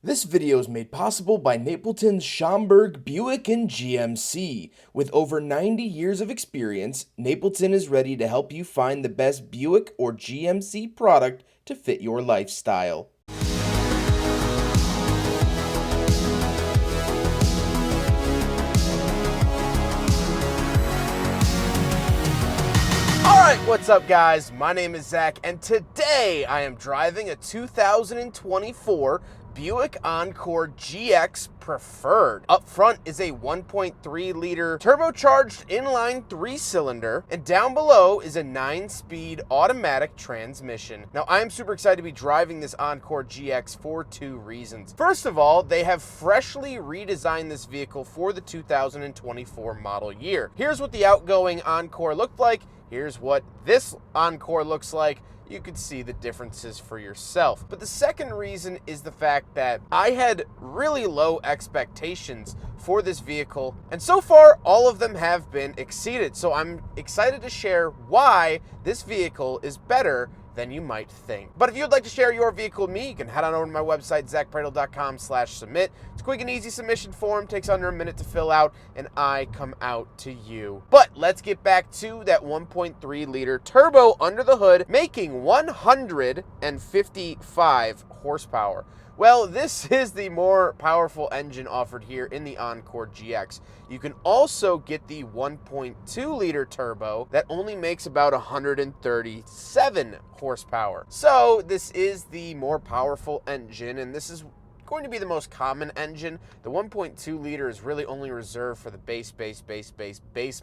This video is made possible by Napleton's Schaumburg Buick and GMC. With over 90 years of experience, Napleton is ready to help you find the best Buick or GMC product to fit your lifestyle. Alright, what's up guys? My name is Zach and today I am driving a 2024 Buick Encore GX Preferred. Up front is a 1.3 liter turbocharged inline 3-cylinder, and down below is a 9-speed automatic transmission. Now I am super excited to be driving this Encore GX for two reasons. First of all, they have freshly redesigned this vehicle for the 2024 model year. Here's what the outgoing Encore looked like. Here's what this Encore looks like. You could see the differences for yourself. But the second reason is the fact that I had really low expectations for this vehicle, and so far all of them have been exceeded. So I'm excited to share why this vehicle is better than you might think. But if you'd like to share your vehicle with me, you can head on over to my website, zachpreidel.com/submit. It's a quick and easy submission form, takes under a minute to fill out, and I come out to you. But let's get back to that 1.3 liter turbo under the hood, making 155 horsepower. Well, this is the more powerful engine offered here in the Encore GX. You can also get the 1.2 liter turbo that only makes about 137 horsepower. So this is the more powerful engine, and this is going to be the most common engine. The 1.2 liter is really only reserved for the base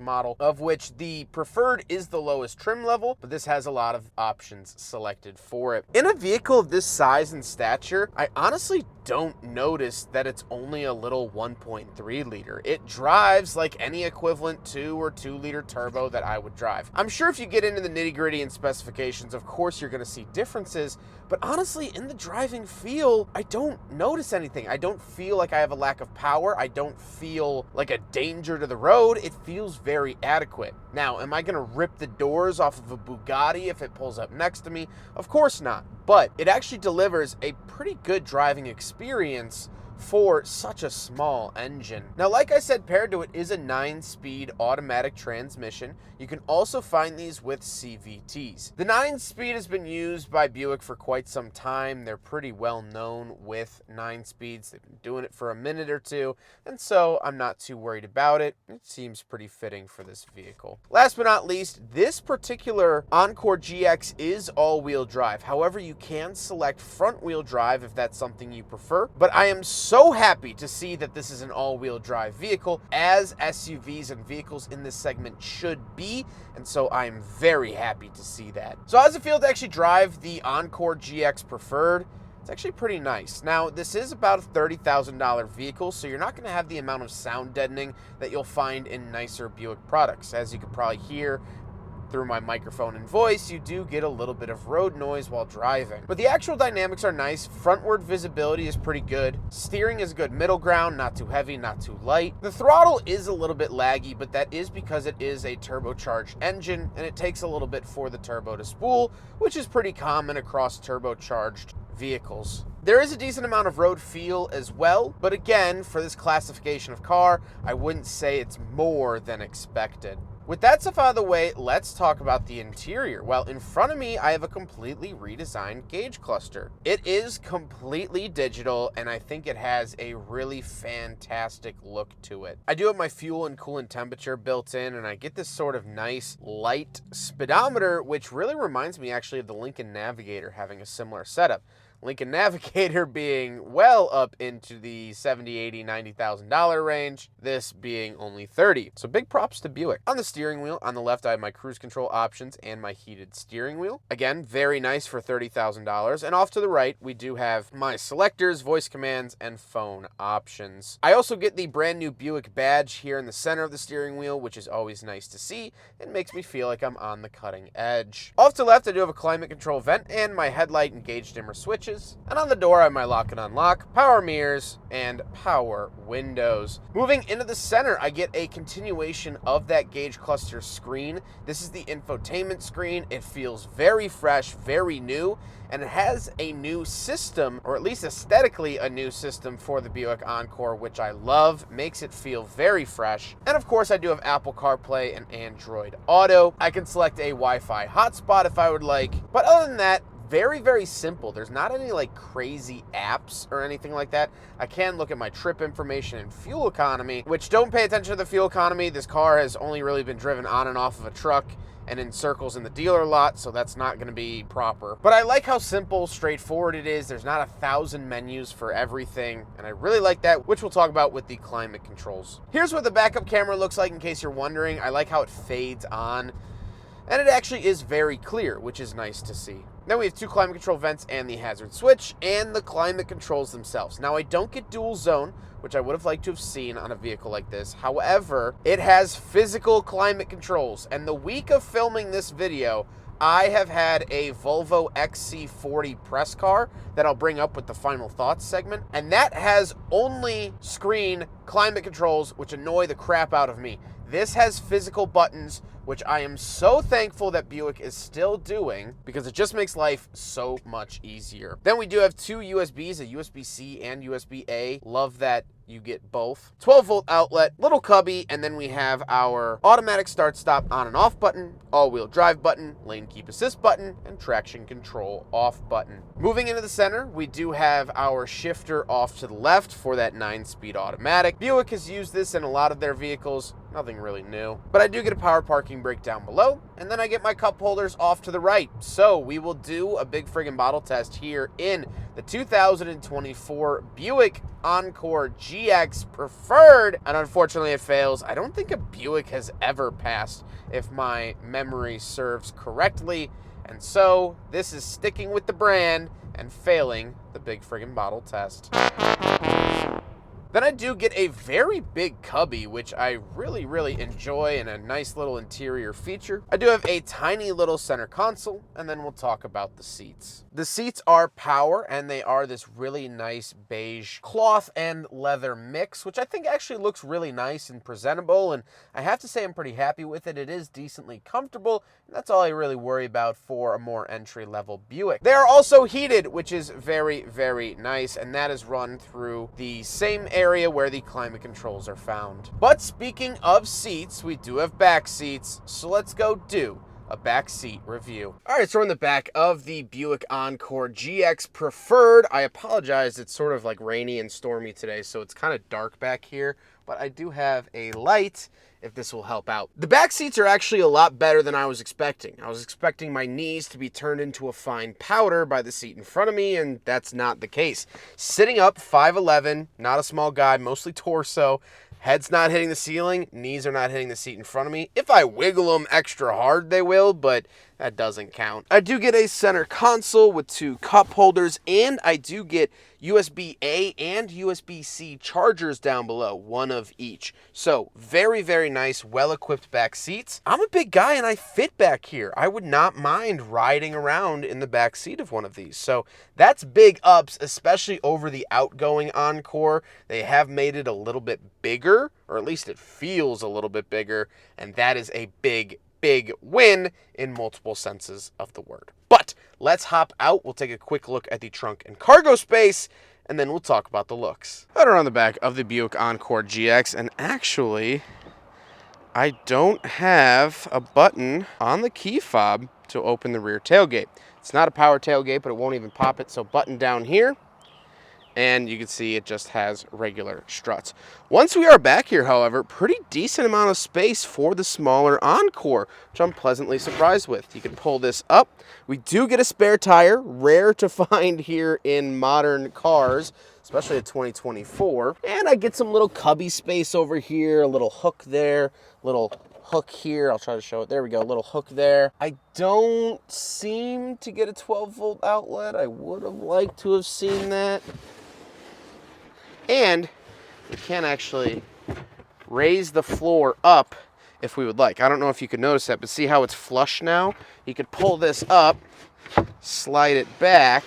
model, of which the Preferred is the lowest trim level, but this has a lot of options selected for it. In a vehicle of this size and stature, I honestly don't notice that it's only a little 1.3 liter. It drives like any equivalent 2 or 2 liter turbo that I would drive. I'm sure if you get into the nitty gritty and specifications, of course you're gonna see differences, but honestly, in the driving feel, I don't notice anything. I don't feel like I have a lack of power. I don't feel like a danger to the road. It feels very adequate. Now, am I gonna rip the doors off of a Bugatti if it pulls up next to me? Of course not. But it actually delivers a pretty good driving experience for such a small engine. Now, like I said, paired to it is a 9-speed automatic transmission. You can also find these with CVTs. The 9-speed has been used by Buick for quite some time. They're pretty well known with 9 speeds. They've been doing it for a minute or two, and so I'm not too worried about it. It seems pretty fitting for this vehicle. Last but not least, this particular Encore GX is all-wheel drive. However, you can select front-wheel drive if that's something you prefer, but I am so happy to see that this is an all-wheel drive vehicle, as SUVs and vehicles in this segment should be, and so I'm very happy to see that. So how does it feel to actually drive the Encore GX Preferred? It's actually pretty nice. Now, this is about a $30,000 vehicle, so you're not going to have the amount of sound deadening that you'll find in nicer Buick products. As you can probably hear through my microphone and voice, you do get a little bit of road noise while driving. But the actual dynamics are nice. Frontward visibility is pretty good. Steering is a good middle ground, not too heavy, not too light. The throttle is a little bit laggy, but that is because it is a turbocharged engine, and it takes a little bit for the turbo to spool, which is pretty common across turbocharged vehicles. There is a decent amount of road feel as well, but again, for this classification of car, I wouldn't say it's more than expected. With that stuff out of the way, let's talk about the interior. Well, in front of me, I have a completely redesigned gauge cluster. It is completely digital, and I think it has a really fantastic look to it. I do have my fuel and coolant temperature built in, and I get this sort of nice light speedometer, which really reminds me actually of the Lincoln Navigator having a similar setup. Lincoln Navigator being well up into the $70,000, $80,000, $90,000 range, this being only $30,000. So big props to Buick. On the steering wheel, on the left, I have my cruise control options and my heated steering wheel. Again, very nice for $30,000. And off to the right, we do have my selectors, voice commands, and phone options. I also get the brand new Buick badge here in the center of the steering wheel, which is always nice to see. It makes me feel like I'm on the cutting edge. Off to the left, I do have a climate control vent and my headlight and gauge dimmer switches. switches. And on the door, I have my lock and unlock, power mirrors, and power windows. Moving into the center, I get a continuation of that gauge cluster screen. This is the infotainment screen. It feels very fresh, very new, and it has a new system, or at least aesthetically a new system for the Buick Encore, which I love. Makes it feel very fresh. And of course, I do have Apple CarPlay and Android Auto. I can select a Wi-Fi hotspot if I would like. But other than that, very, very simple. There's not any like crazy apps or anything like that. I can look at my trip information and fuel economy, which don't pay attention to the fuel economy. This car has only really been driven on and off of a truck and in circles in the dealer lot, so that's not going to be proper. But I like how simple, straightforward it is. There's not 1,000 menus for everything, and I really like that, which we'll talk about with the climate controls. Here's what the backup camera looks like in case you're wondering. I like how it fades on, and it actually is very clear, which is nice to see. Then we have 2 climate control vents and the hazard switch and the climate controls themselves. Now I don't get dual zone, which I would have liked to have seen on a vehicle like this. However, it has physical climate controls. And the week of filming this video, I have had a Volvo XC40 press car that I'll bring up with the final thoughts segment. And that has only screen climate controls, which annoy the crap out of me. This has physical buttons, which I am so thankful that Buick is still doing because it just makes life so much easier. Then we do have 2 USBs, a USB-C and USB-A. Love that you get both. 12-volt outlet, little cubby, and then we have our automatic start-stop on and off button, all-wheel drive button, lane keep assist button, and traction control off button. Moving into the center, we do have our shifter off to the left for that 9-speed automatic. Buick has used this in a lot of their vehicles. Nothing really new. But I do get a power parking brake down below, and then I get my cup holders off to the right. So we will do a big friggin' bottle test here in the 2024 Buick Encore GX Preferred, and unfortunately it fails. I don't think a Buick has ever passed, if my memory serves correctly, and so this is sticking with the brand and failing the big friggin' bottle test. Then I do get a very big cubby, which I really, really enjoy, and a nice little interior feature. I do have a tiny little center console, and then we'll talk about the seats. The seats are power, and they are this really nice beige cloth and leather mix, which I think actually looks really nice and presentable, and I have to say I'm pretty happy with it. It is decently comfortable, and that's all I really worry about for a more entry-level Buick. They are also heated, which is very, very nice, and that is run through the same area where the climate controls are found. But speaking of seats, we do have back seats, so let's go do a back seat review. All right, so we're in the back of the Buick Encore GX Preferred. I apologize, it's sort of like rainy and stormy today, so it's kind of dark back here, but I do have a light if this will help out. The back seats are actually a lot better than I was expecting. I was expecting my knees to be turned into a fine powder by the seat in front of me, and that's not the case. Sitting up, 5'11", not a small guy, mostly torso, head's not hitting the ceiling, knees are not hitting the seat in front of me. If I wiggle them extra hard, they will, but that doesn't count. I do get a center console with 2 cup holders, and I do get USB-A and USB-C chargers down below, one of each. So very, very nice, well-equipped back seats. I'm a big guy and I fit back here. I would not mind riding around in the back seat of one of these. So that's big ups, especially over the outgoing Encore. They have made it a little bit bigger, or at least it feels a little bit bigger, and that is a big win in multiple senses of the word. But let's hop out. We'll take a quick look at the trunk and cargo space, and then we'll talk about the looks. Right around the back of the Buick Encore GX, and actually, I don't have a button on the key fob to open the rear tailgate. It's not a power tailgate, but it won't even pop it, so button down here. And you can see it just has regular struts. Once we are back here, however, pretty decent amount of space for the smaller Encore, which I'm pleasantly surprised with. You can pull this up. We do get a spare tire, rare to find here in modern cars, especially at 2024. And I get some little cubby space over here, a little hook there, little hook here. I'll try to show it. There we go, a little hook there. I don't seem to get a 12-volt outlet. I would have liked to have seen that. And we can actually raise the floor up if we would like. I don't know if you could notice that, but see how it's flush now? You could pull this up, slide it back,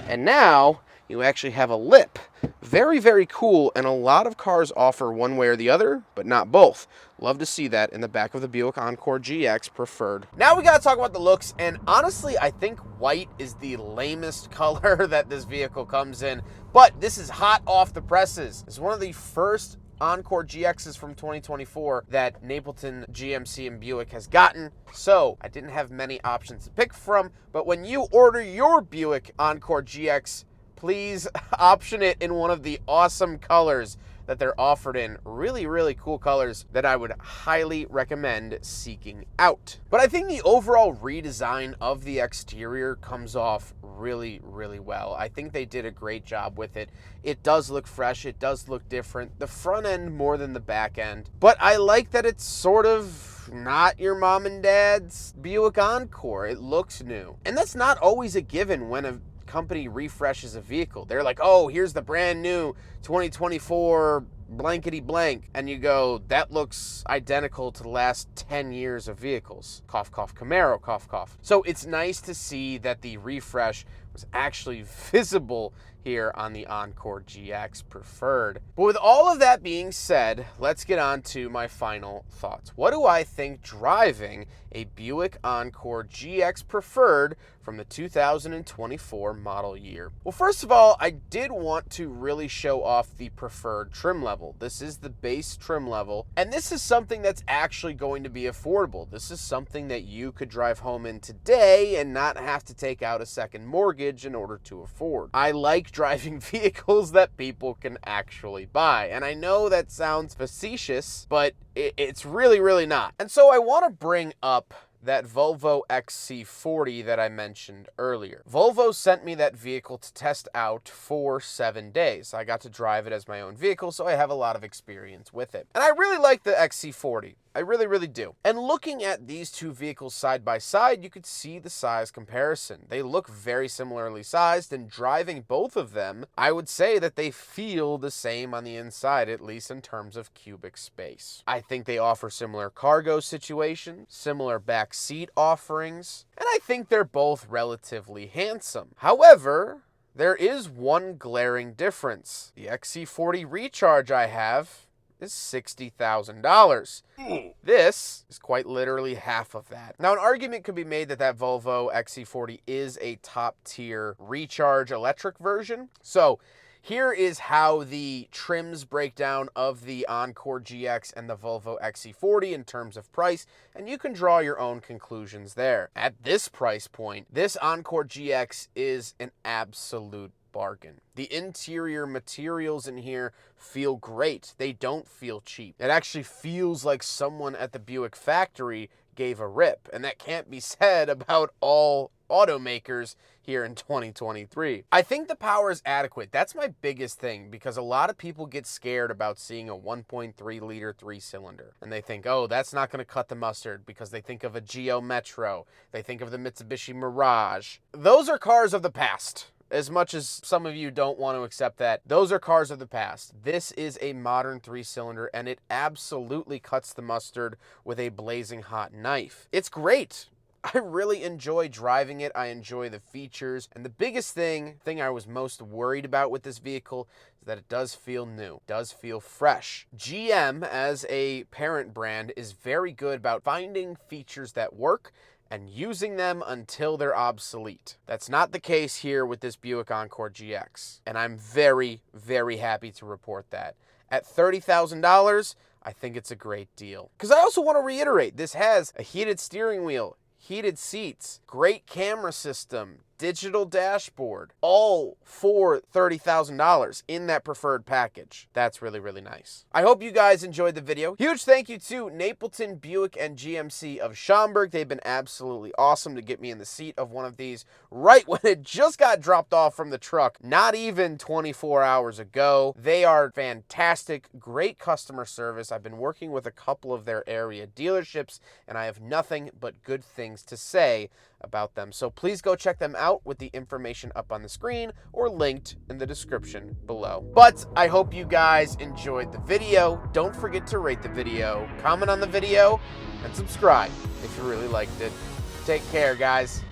And now you actually have a lip. Very, very cool, and a lot of cars offer one way or the other, but not both. Love to see that in the back of the Buick Encore GX Preferred. Now we gotta talk about the looks, and honestly, I think white is the lamest color that this vehicle comes in, but this is hot off the presses. It's one of the first Encore GXs from 2024 that Napleton GMC and Buick has gotten, so I didn't have many options to pick from, but when you order your Buick Encore GX, please option it in one of the awesome colors that they're offered in. Really, really cool colors that I would highly recommend seeking out. But I think the overall redesign of the exterior comes off really, really well. I think they did a great job with it. It does look fresh. It does look different. The front end more than the back end. But I like that it's sort of not your mom and dad's Buick Encore. It looks new. And that's not always a given when a company refreshes a vehicle. They're like, oh, here's the brand new 2024 blankety blank, and you go, that looks identical to the last 10 years of vehicles. Cough, cough, Camaro, cough, cough. So it's nice to see that the refresh was actually visible here on the Encore GX Preferred. But with all of that being said, let's get on to my final thoughts. What do I think driving a Buick Encore GX Preferred from the 2024 model year? Well, first of all, I did want to really show off the Preferred trim level. This is the base trim level, and this is something that's actually going to be affordable. This is something that you could drive home in today and not have to take out a second mortgage in order to afford. I like driving vehicles that people can actually buy, and I know that sounds facetious, but it's really, really not. And so I want to bring up that Volvo XC40 that I mentioned earlier. Volvo sent me that vehicle to test out for 7 days. I got to drive it as my own vehicle, so I have a lot of experience with it. And I really like the XC40. I really, really do. And looking at these two vehicles side by side, you could see the size comparison. They look very similarly sized, and driving both of them, I would say that they feel the same on the inside, at least in terms of cubic space. I think they offer similar cargo situations, similar back seat offerings, and I think they're both relatively handsome. However, there is one glaring difference. The XC40 Recharge I have is $60,000. This is quite literally half of that. Now, an argument could be made that that Volvo XC40 is a top-tier Recharge electric version. So here is how the trims breakdown of the Encore GX and the Volvo XC40 in terms of price, and you can draw your own conclusions there. At this price point, this Encore GX is an absolute bargain. The interior materials in here feel great. They don't feel cheap. It actually feels like someone at the Buick factory gave a rip, and that can't be said about all automakers here in 2023. I think the power is adequate. That's my biggest thing, because a lot of people get scared about seeing a 1.3 liter 3-cylinder, and they think, oh, that's not going to cut the mustard, because they think of a Geo Metro, they think of the Mitsubishi Mirage. Those are cars of the past. As much as some of you don't want to accept that, those are cars of the past. This is a modern 3-cylinder, and it absolutely cuts the mustard with a blazing hot knife. It's great. I really enjoy driving it. I enjoy the features. And the biggest thing I was most worried about with this vehicle is that it does feel new. It does feel fresh. GM, as a parent brand, is very good about finding features that work and using them until they're obsolete. That's not the case here with this Buick Encore GX, and I'm very, very happy to report that. At $30,000, I think it's a great deal. Because I also want to reiterate, this has a heated steering wheel, heated seats, great camera system, digital dashboard, all for $30,000 in that preferred package. That's really, really nice. I hope you guys enjoyed the video. Huge thank you to Napleton Buick and GMC of Schaumburg. They've been absolutely awesome to get me in the seat of one of these right when it just got dropped off from the truck, not even 24 hours ago. They are fantastic, great customer service. I've been working with a couple of their area dealerships, and I have nothing but good things to say about them. So please go check them out with the information up on the screen or linked in the description below. But I hope you guys enjoyed the video. Don't forget to rate the video, comment on the video, and subscribe if you really liked it. Take care, guys.